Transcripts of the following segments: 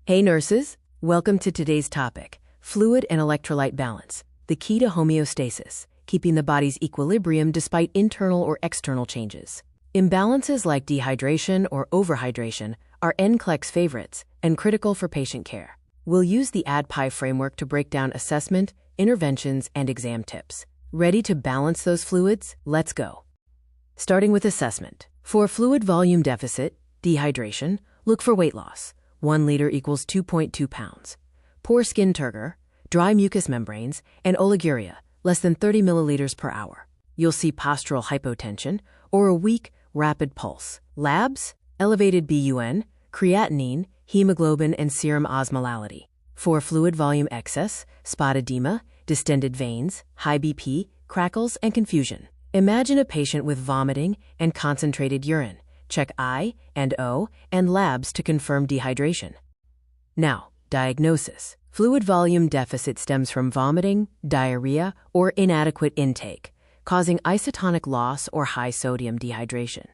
Hey nurses, welcome to today's topic, fluid and electrolyte balance, the key to homeostasis, keeping the body's equilibrium despite internal or external changes. Imbalances like dehydration or overhydration are NCLEX favorites and critical for patient care. We'll use the ADPIE framework to break down assessment, interventions, and exam tips. Ready to balance those fluids? Let's go. Starting with assessment. For fluid volume deficit, dehydration, look for weight loss. 1 liter equals 2.2 pounds. Poor skin turgor, dry mucous membranes, and oliguria, less than 30 milliliters per hour. You'll see postural hypotension or a weak, rapid pulse. Labs, elevated BUN, creatinine, hemoglobin, and serum osmolality. For fluid volume excess, spot edema, distended veins, high BP, crackles, and confusion. Imagine a patient with vomiting and concentrated urine. Check I and O and labs to confirm dehydration. Now, diagnosis. Fluid volume deficit stems from vomiting, diarrhea, or inadequate intake, causing isotonic loss or high sodium dehydration.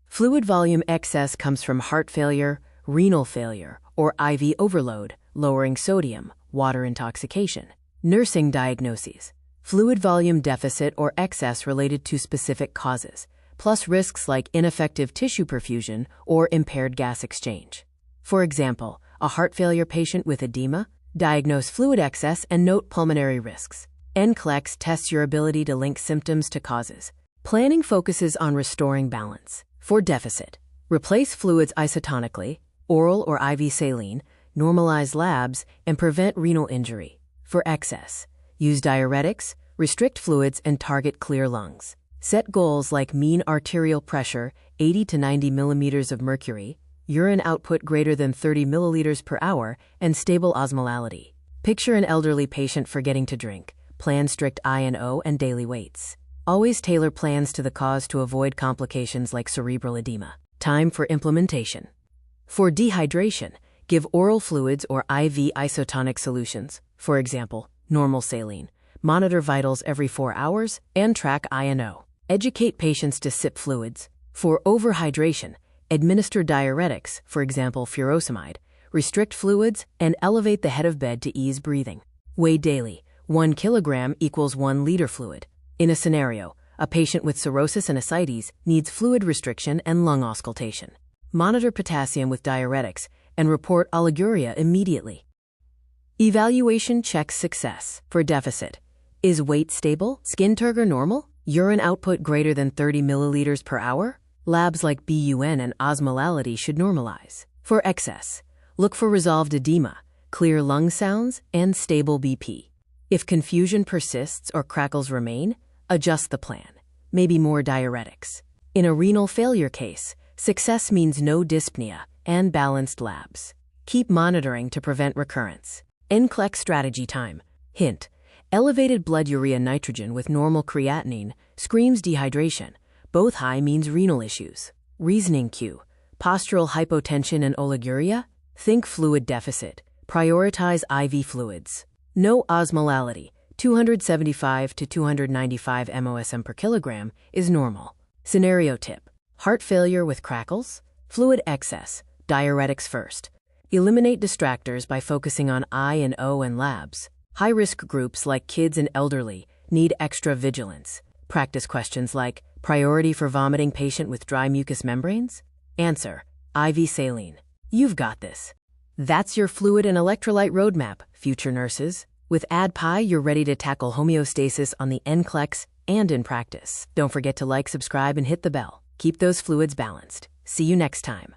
Fluid volume excess comes from heart failure, renal failure, or IV overload, lowering sodium, water intoxication. Nursing diagnoses. Fluid volume deficit or excess related to specific causes, plus risks like ineffective tissue perfusion or impaired gas exchange. For example, a heart failure patient with edema, diagnose fluid excess and note pulmonary risks. NCLEX tests your ability to link symptoms to causes. Planning focuses on restoring balance. For deficit, replace fluids isotonically, oral or IV saline, normalize labs, and prevent renal injury. For excess, use diuretics, restrict fluids, and target clear lungs. Set goals like mean arterial pressure, 80 to 90 millimeters of mercury, urine output greater than 30 milliliters per hour, and stable osmolality. Picture an elderly patient forgetting to drink. Plan strict I&O and daily weights. Always tailor plans to the cause to avoid complications like cerebral edema. Time for implementation. For dehydration, give oral fluids or IV isotonic solutions, for example, normal saline. Monitor vitals every 4 hours and track I&O. Educate patients to sip fluids. For overhydration, administer diuretics, for example furosemide, restrict fluids, and elevate the head of bed to ease breathing. Weigh daily. 1 kilogram equals 1 liter fluid. In a scenario, a patient with cirrhosis and ascites needs fluid restriction and lung auscultation. Monitor potassium with diuretics and report oliguria immediately. Evaluation checks success. For deficit, is weight stable? Skin turgor normal? Urine output greater than 30 milliliters per hour? Labs like BUN and osmolality should normalize. For excess, look for resolved edema, clear lung sounds, and stable BP. If confusion persists or crackles remain, adjust the plan, maybe more diuretics. In a renal failure case, success means no dyspnea and balanced labs. Keep monitoring to prevent recurrence. NCLEX strategy time. Hint: elevated blood urea nitrogen with normal creatinine screams dehydration. Both high means renal issues. Reasoning cue: postural hypotension and oliguria? Think fluid deficit. Prioritize IV fluids. No osmolality, 275 to 295 MOSM per kilogram, is normal. Scenario tip: heart failure with crackles? Fluid excess, diuretics first. Eliminate distractors by focusing on I&O and labs. High-risk groups like kids and elderly need extra vigilance. Practice questions like, priority for vomiting patient with dry mucous membranes? Answer: IV saline. You've got this. That's your fluid and electrolyte roadmap, future nurses. With ADPIE, you're ready to tackle homeostasis on the NCLEX and in practice. Don't forget to like, subscribe, and hit the bell. Keep those fluids balanced. See you next time.